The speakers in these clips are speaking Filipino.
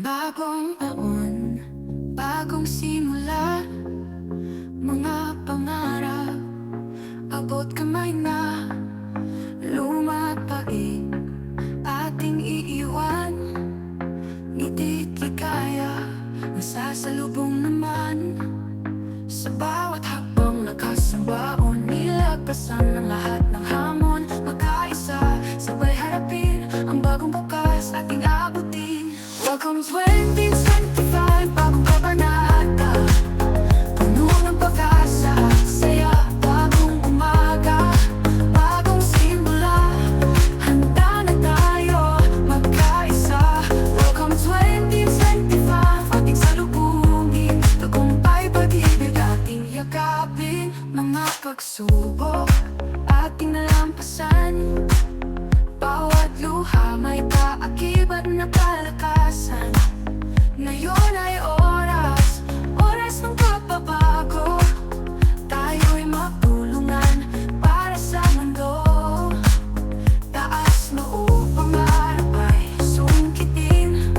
Bagong taon, bagong simula, mga pangarap, abot kamay na, lumapaig, ating iiwan. Ngiti't ligaya, masasalubong naman. Sa bawat hakbang nakasambaon, nilagpasan ng lahat ng hamon. Magkaisa, sabay harapin ang bagong bukas ating abutin. Welcome 2025, bagong kabanata, puno ng pag-asa, saya, bagong umaga, bagong simula, handa na tayo magkaisa. Welcome 2025, ating salubungin, tagumpay, pag-ibig, ating yakapin. Mga pagsubok, ating nalampasan, bawat luha may kaakibat na kalakasan. Ngayon ay oras, oras ng pagbabago. Tayo'y magtulungan para sa mundo. Taas noo, pangarap ay sungkitin.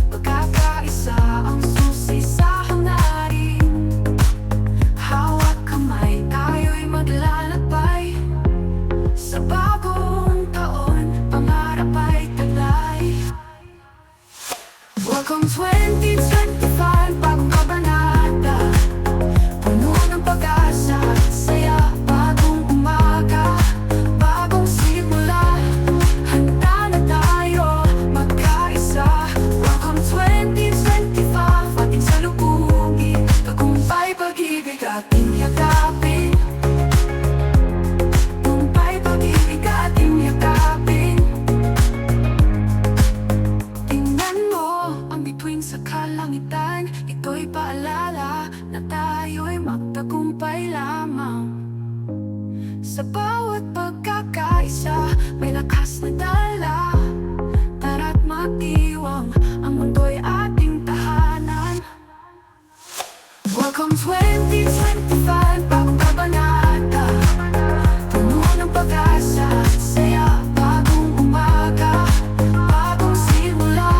Pagkakaisa ang susi sa hangarin. Hawak kamay, tayo'y maglalakbay. Sa bagong taon, pangarap ay taglay. Welcome 2025, bagong kabanata, puno ng pag-asa, saya, bagong umaga, bagong simula, handa na tayo magkaisa. Welcome 2025, ating salubungin, tagumpay, pag-ibig, ating yakapin. Tagumpay, pag-ibig, ating yakapin. Tingnan mo ang bituin sa kalangitan, ito'y paalala na tayo'y magtagumpay lamang. Sa bawat pagkakaisa, may lakas na dala. Tara't magdiwang, ang mundo'y ating tahanan. Welcome 2025, bagong kabanata, puno ng pag-asa, saya, bagong umaga, bagong simula,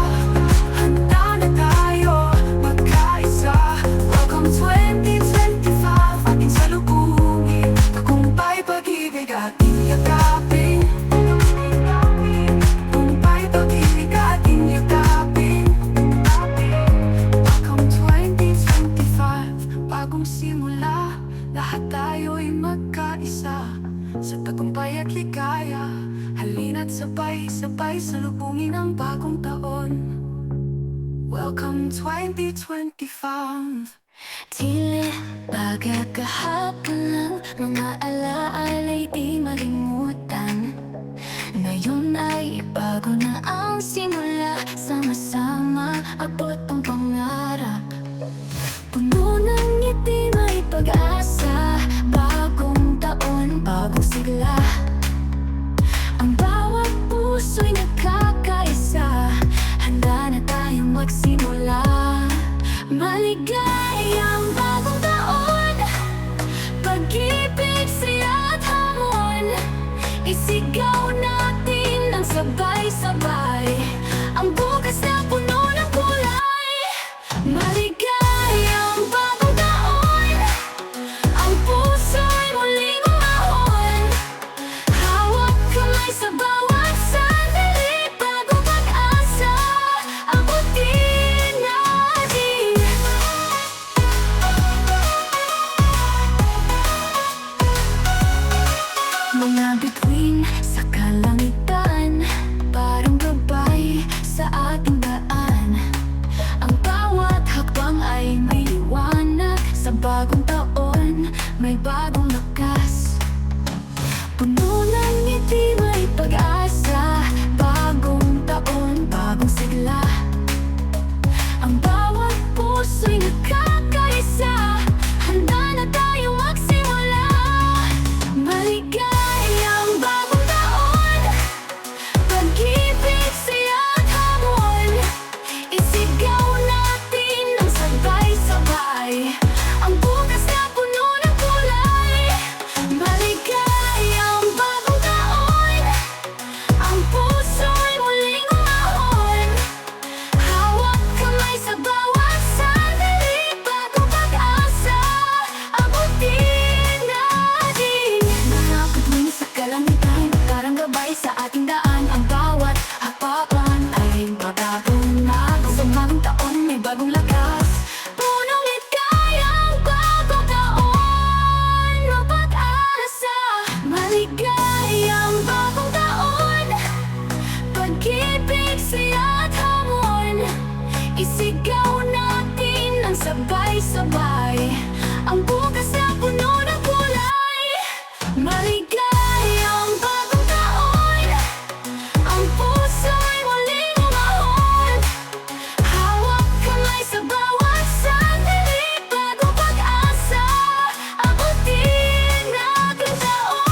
handa na tayo magkaisa. Welcome 2025, ating salubungin, tagumpay, pag-ibig, ating yakapin. Tagumpay, pag-ibig, ating yakapin. Welcome 2025, bagong simula, lahat tayo'y magkaisa. Sa tagumpay at ligaya, halina't sabay-sabay salubungin ang bagong taon. Welcome 2025. Tila bagay kahapon lang, mga alaala'y di malimutan. Ngayon ay bago na ang simula, sama-sama abot ang pangarap. Puno ng ngiti, may pag-asa, bagong taon, bagong sigla. Ang bawat puso'y nagkakaisa, handa na tayong magsimula. Maligayang bagong taon, pag-ibig, saya at hamon. Isigaw natin ng sabay-sabay, ang bukas na puno ng kulay. Isigaw natin ang sabay-sabay, ang bukas na puno ng kulay. Maligayang bagong taon, ang puso'y muling umahon. Hawak kamay sa bawat sandali, bagong pag-asa, abutin natin taon.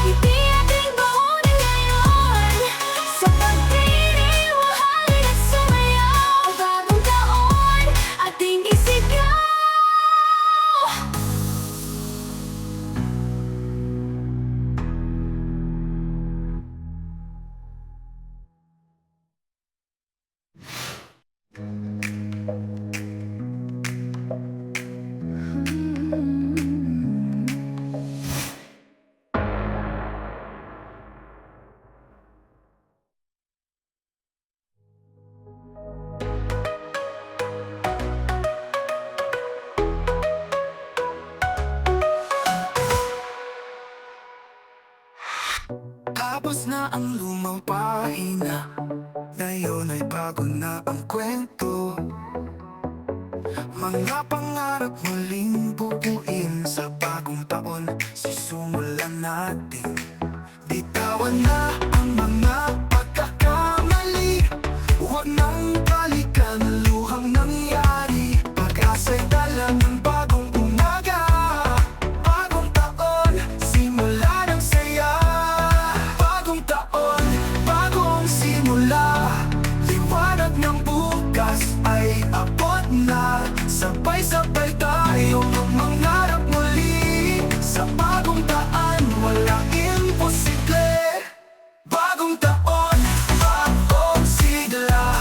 Ngiti ating baunin ngayon, sa pagdiriwang halin at sumayaw. Bagong taon, ating isigaw. Tapos na ang lumang pahina, ngayon ay bago na ang kwento. Mga pangarap muling bubuin sa bagong taon, sisimulan natin. Bitawan na ang mga pagkakamali, huwag nang balikan ang luhang nangyari. Pag-asa'y dala ng bagong umaga, bagong taon, simula ng saya. Bagong taon, bagong simula, liwanag ng bukas ay abot na. Sabay-sabay tayo mangarap muli, sa bagong daan walang imposible. Bagong taon, bagong sigla,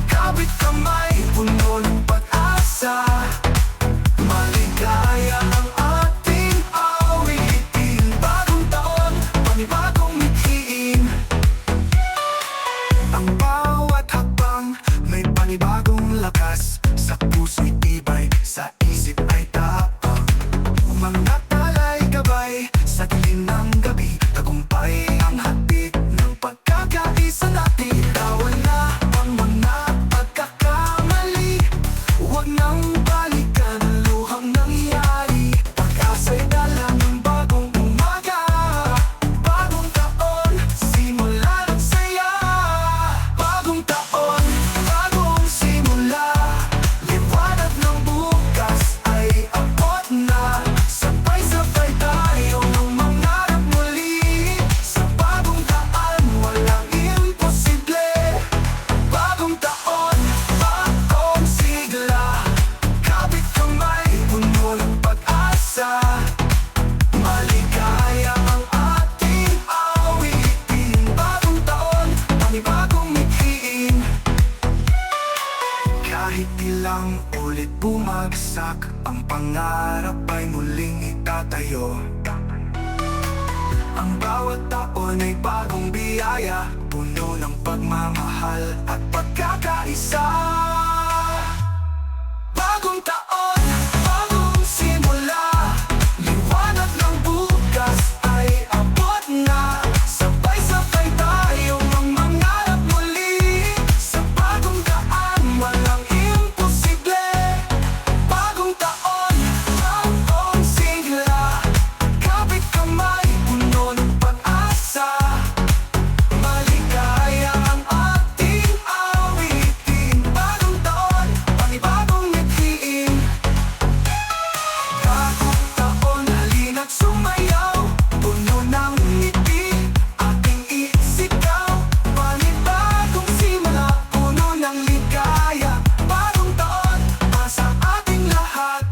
kabit kamay, puno ng pag-asa. Maligaya ang ating awitin, bagong taon, panibagong mithiin. Ang bawat hakbang may panibagong lakas, sa puso'y tibay, sa isip ay tapang. Mga talay gabay, sa dilim ng gabi, tagumpay ang hatid ng pagkakaisa natin. Bitawan na ang mga pagkakamali, huwag nang balikan ang luhang nangyari. Pag-asa'y dala ng bagong umaga, bagong taon, simula ng saya. Bagong taon, bagong simula, liwanag ng bukas ay abot na. Sabay-sabay tayo mangarap muli, sa bagong daan walang imposible. Bagong taon, bagong sigla, kabit kamay, puno ng pag-asa. Maligaya ang ating awitin, bagong taon, panibagong mithiin. Kahit ilang ulit bumagsak, ang pangarap ay muling itatayo. Ang bawat taon ay bagong biyaya, puno ng pagmamahal at pagkakaisa. Bagong taon, bagong simula, liwanag ng bukas ay abot na. Sabay-sabay tayo mangarap muli, sa bagong daan walang imposible. Bagong taon, bagong sigla, kabit kamay, puno ng pag-asa. Maligaya ang ating awitin, bagong taon, panibagong mithiin. Bagong taon, halina't sumayaw, puno ng ngiti, ating isigaw. Panibagong simula, puno ng ligaya, bagong taon, para sa ating lahat.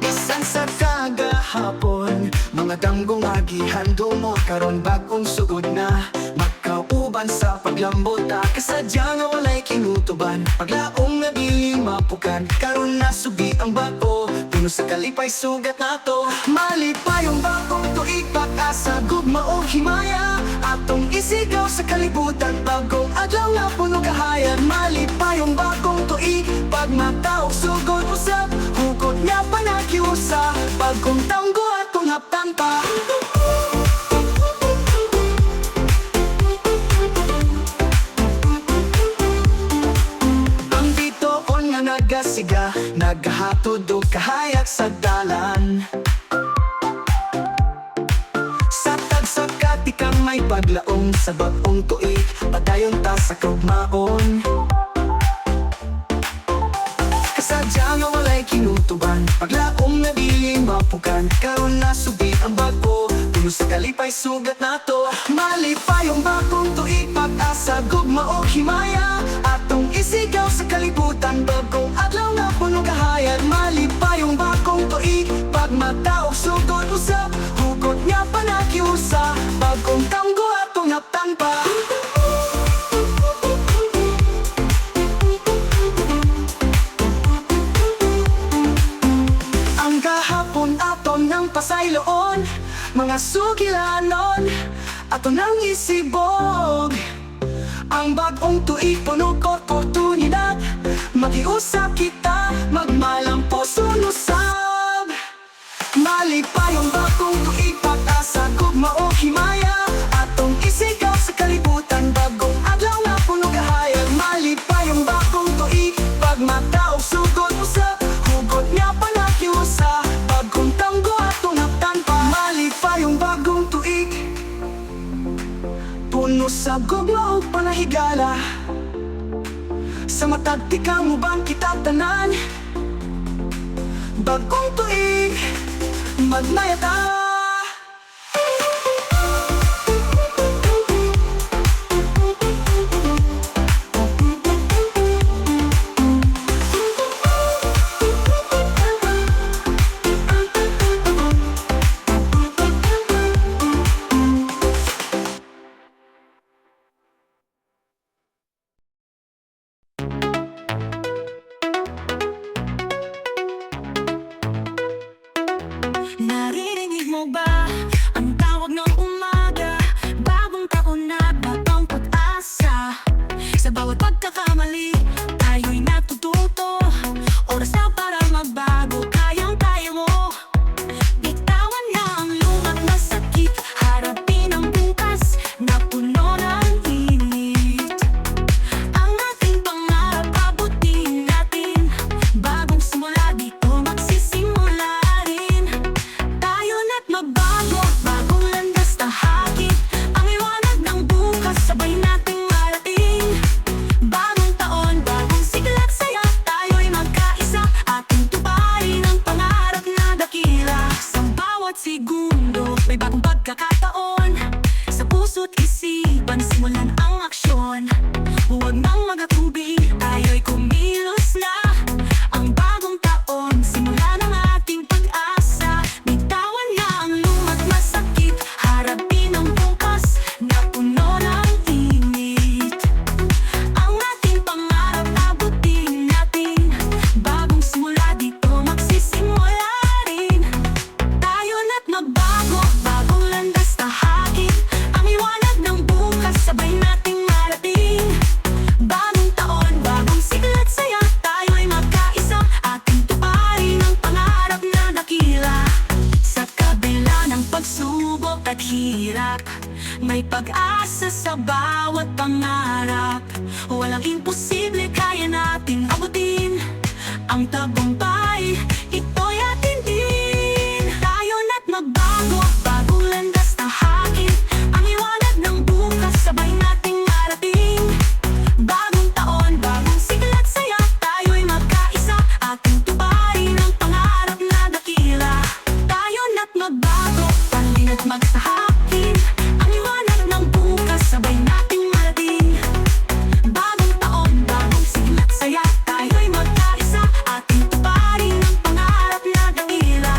Isan sa kagahapon, mga danggong agihan dumo, karon bagong sugod na. Magkauban sa paglambota, kasadya nga walay kinutuban. Paglaong nga dili mapukan, karon nasubi ang bato, puno sa kalipay sugat nato. Malipay ang bagong tuig, pag-asa, gugma o himaya. Atong isigaw sa kalibutan, bagong adlaw nga puno kahayan. Malipay ang bagong tuig, pag mataog sugod usap, hugot nga panakiusap. bagong tanggo at tunghaptan pa. Ang bitoon nga nagasiga, naghatod o kahayag sa dalan. Sa tagsaka di kang may paglaong sa bagong tuig, padayon ta sa kaugmaon. Kasadya nga walay kinutuban, paglaong nabiling mapukan. Karon na subi ang bago, puno sa kalipay sugat nato. Malipay ang bagong tuig, pag-asa, gugma o himaya. Atong isigaw sa kalibutan, bagong adlaw na puno kahayag. Malipay ang bagong tuig, pagmata o sugod usap, hugot niya pa nakiusa. Bagong tanggo atong naptan pa. Ng pasayloon, mga sugilanon, ato nang isibog. Ang bagong tuig puno ko oportunidad, mag-iusap kita, magmalang puso nusab. Malipay ang bagong tuig, pag-asa, gugma o himaya. Atong isigaw sa kalibutan, bagong adlaw na puno kahayag. Malipay ang bagong tuig, pagmata o sugod usap, hugot niya pa nakiusa. Bagong tanggo atong naptan pa. Malipay ang bagong tuig, puno sa gugma o panahigala. Sa matagtika mo bang kita tanan? Bagong tuig, magmayata. Naririnig mo ba ang tawag ng umaga? Bagong taon na, bagong pag-asa. Sa bawat pagkakamali, tayo'y natututo. Oras na para magbago, kayang-kaya mo. Bitawan na ang lumat na sakit, harapin ang bukas na puno ng init. Ang ating pangarap, abutin natin. Bagong simula, dito magsisimula rin. Tayo na't magbago, bagong landas na hakit. Ang liwanag ng bukas, sabay nating marating. Bagong taon, bagong sigla at saya, tayo'y magkaisa. Ating tuparin ang pangarap na dakila. Sa bawat segundo, may bagong pagkakataon. Sa puso't isipan, simulan ang aksyon. Huwag nang magatubig, tayo'y kumilos na. Ang bagong taon, simula ng ating pag-asa. Bitawan na ang lumat masakit, harapin ang bukas na puno ng init. Ang ating pangarap, abutin natin. Bagong simula, dito magsisimula rin. Tayo na't magbago, bagong landas na hakit. Ang liwanag ng bukas, sabay nating marating. Bagong taon, bagong sigla at saya, tayo'y magkaisa. Ating tuparin ang pangarap na dakila. Sa kabila ng pagsubok at hirap, may pag-asa sa bawat pangarap. Walang imposible, kaya natin abutin. Ang tagumpay, ito'y atin din. Tayo na't magbago, bagong landas na hakit. Ang liwanag ng bukas, sabay nating marating. Bagong taon, bagong sigla at saya, tayo'y magkaisa. Ating tuparin ang pangarap na dakila. Tayo na't magbago, halina't magsahakin. Ang liwanag ng bukas, sabay nating marating. Bagong taon, bagong sigla at saya, tayo'y magkaisa. Ating tuparin ang pangarap na dakila.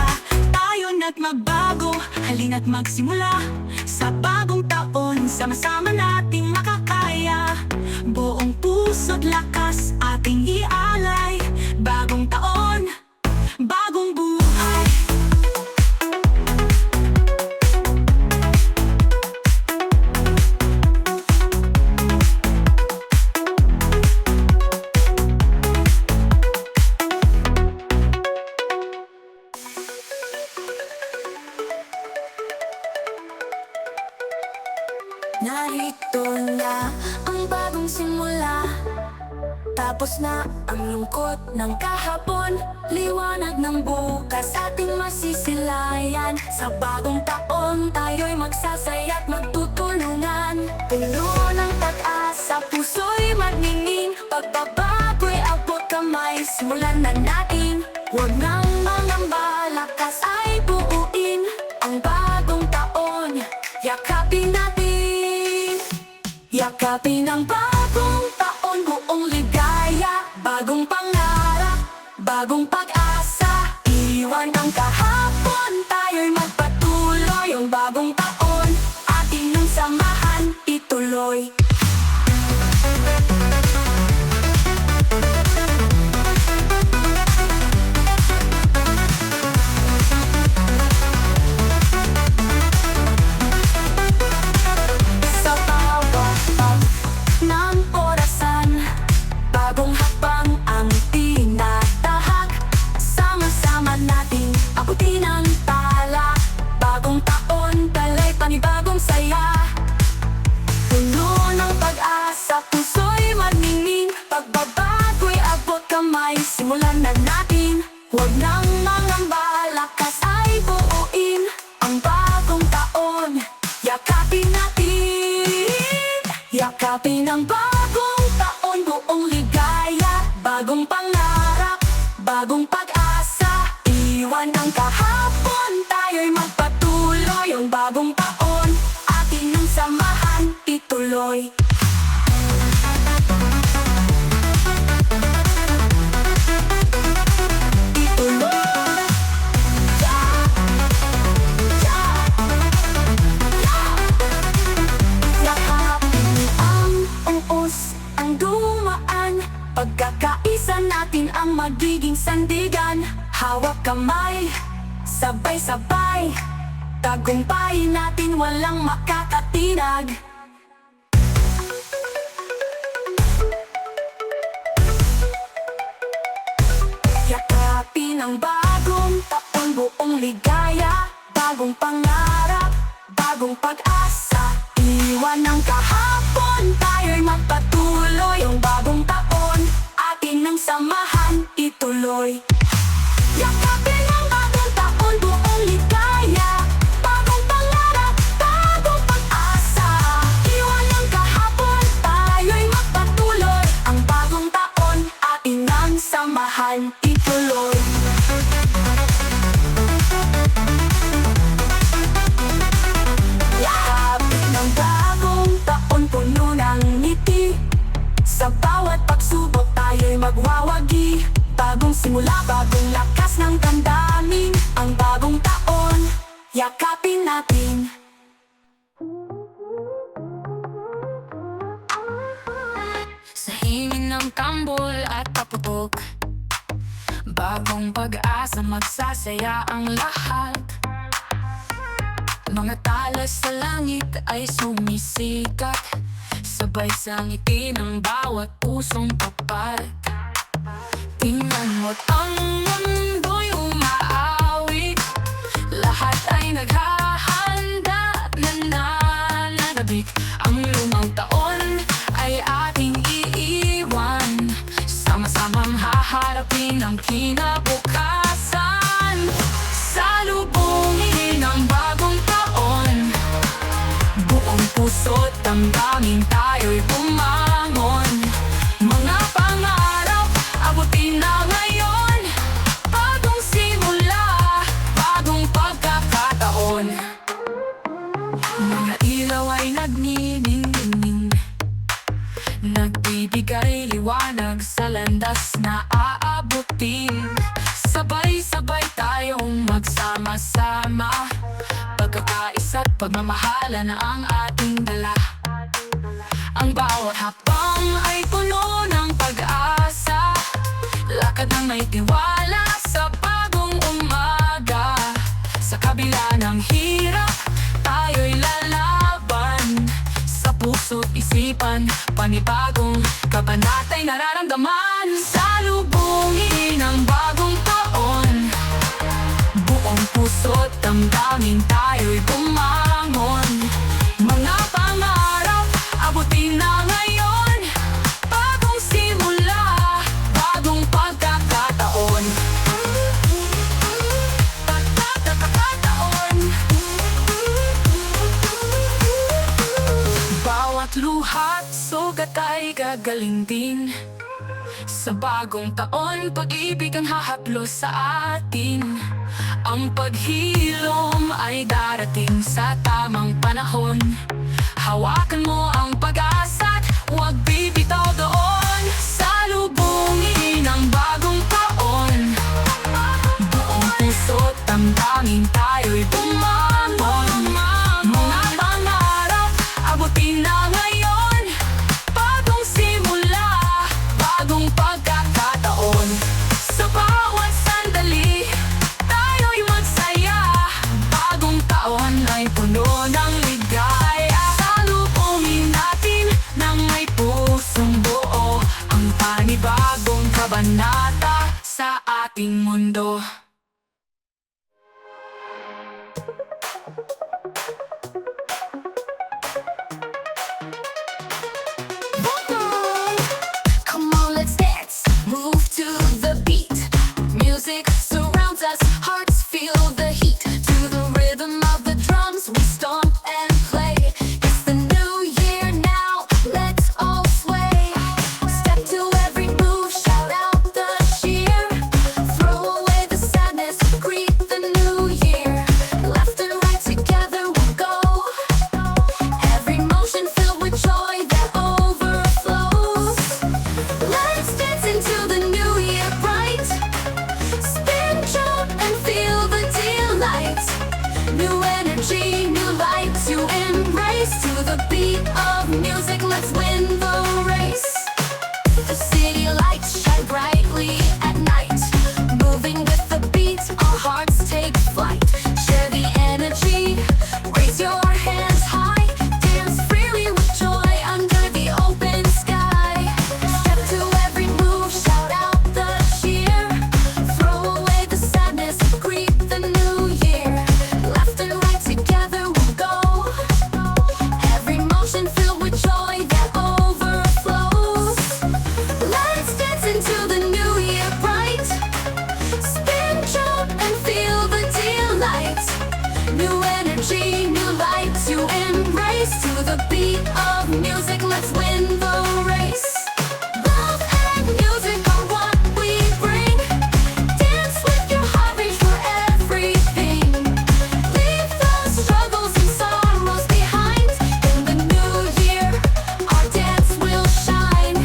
Tayo na't magbago, halina't magsimula. Sa bagong taon, sama-sama nating makakaya. Buong puso't lakas ating ialay. Bagong taon, bagong buhay. Narito na ang bagong simula. Tapos na ang lungkot ng kahapon. Liwanag ng bukas ating masisilayan. Sa bagong taon tayo'y magsasaya at magtutulungan. Puno ng pag-asa, puso'y magningning. Pagbabago'y abot kamay, simulan na natin. Huwag nang mangamba, lakas ay buuin. Ang bagong taon, yakapin natin. Yakapin ang bagong taon, buong ligaya. Bagong pangarap, bagong pag-asa. Iwan ang kahapon, tayo'y magpatuloy. Ang bagong taon, ating nang samahan, ituloy. Sa bawat ng orasan, bagong hakbang ang tinatahak. Sama-sama nating abutin ang tala. Bagong taon, dala'y panibagong saya. Puno ng pag-asa, puso'y magningning. Pagbabago'y abot kamay, simulan na natin. Huwag nang mangamba, lakas ay buuin. Ang bagong taon, yakapin natin. Yakapin ang bagong taon, buong ligaya. Bagong pangarap, bagong pag-asa. Iwan ang kahapon, tayo'y magpatuloy. Ang bagong taon, atin ang samahan, ituloy. Ituloy. Yakapin ang uos, ang dumaan. Pagkakaisa natin ang magiging sandigan. Hawak kamay, sabay-sabay. Tagumpayin natin, walang makakatinag. Yakapin ang bagong taon, buong ligaya. Bagong pangarap, bagong pag-asa. Iwan ang kahapon, tayo'y magpatuloy. Ang bagong taon, atin ang samahan, ituloy. Yakapin ang bagong taon, buong ligaya. Bagong pangarap, bagong pag-asa. Iwan ang kahapon, tayo'y magpatuloy. Ang bagong taon, atin ang samahan, ituloy. Yakapin ang bagong taon, puno ng ngiti. Sa bawat pagsubok tayo'y magwawagi. Bagong simula, bagong lakas ng damdamin. Ang bagong taon, yakapin natin. Sa hingin ng tambol at paputok, bagong pag-asa, magsasaya ang lahat. Mga talas sa langit ay sumisikat. Sabay sa ngiti ng bawat pusong tapat. Tingnan mo't ang mundo'y umaawit. Lahat ay naghahanda, nananabik. Ang lumang taon ay ating iiwan. Sama-samang haharapin ang kinabukasan. Salubungin ang bagong taon. Buong puso't damdamin tayo'y bumangon. Mga pangarap, abutin na ngayon. Bagong simula, bagong pagkakataon. Mga ilaw ay nagniningning, nagbibigay liwanag sa landas na aabutin. Sabay-sabay tayong magsama-sama. Pagkakaisa't pagmamahalan ang ating dala. Ang bawat hakbang ay puno ng pag-asa. Lakad ng may tiwala sa bagong umaga. Sa kabila ng hirap, tayo'y lalaban. Sa puso't isipan, panibagong kabanata'y nararamdaman. Salubungin ang bagong taon. Buong puso't damdamin tayo'y bumangon. Mga pangarap, ay gagaling din. Sa bagong taon, pag-ibig ang hahaplos sa atin. Ang paghilom ay darating sa tamang panahon. Hawakan mo ang pag-asa't huwag bibitaw doon. Salubungin ang bagong taon. Buong puso't damdamin tayo'y bumangon. Mga pangarap, abutin na ngayon. Bagong simula, bagong pagkakataon. Sa bawat sandali, tayo'y magsaya. Bagong taon ay puno ng ligaya. Salubungin natin nang may pusong buo ang panibagong kabanata sa ating mundo. Come on, let's dance, move to the beat. Music surrounds us, hearts feel the heat. To the rhythm of the drums, we stomp and play. It's the new year now, let's all sway. Step to every move, shout out the cheer. Throw away the sadness, greet the new year. Left and right together we'll go. Every motion filled with joy that overflows. Let's dance into the new year bright. Spin, jump, and feel the delight. New energy, new light to embrace. To the beat of music, let's win the race. The city lights shine brightly at night. Moving with the beat, our hearts take flight. Share the energy, raise your hands high. Dance freely with joy under the open sky. Step to every move, shout out the cheer. Throw away the sadness, greet the new year. Left and right together we'll go. Every motion filled with joy that overflows. Let's dance into the new year bright. Spin, jump, and feel the delight. New energy, new light to embrace. To the beat of music, let's win the race. Love and music are what we bring. Dance with your heart, reach for everything. Leave the struggles and sorrows behind. In the new year, our dance will shine.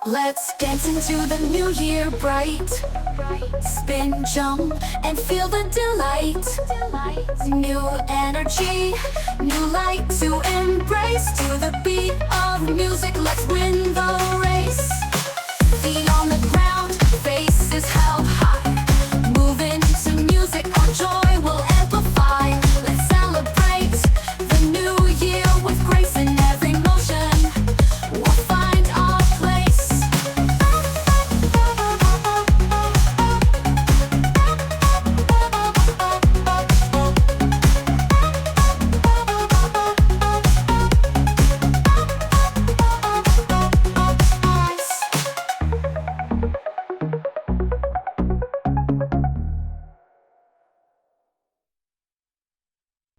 Let's dance into the new year bright. Spin, jump, and feel the delight. New energy, new light to embrace. To the beat of music, let's win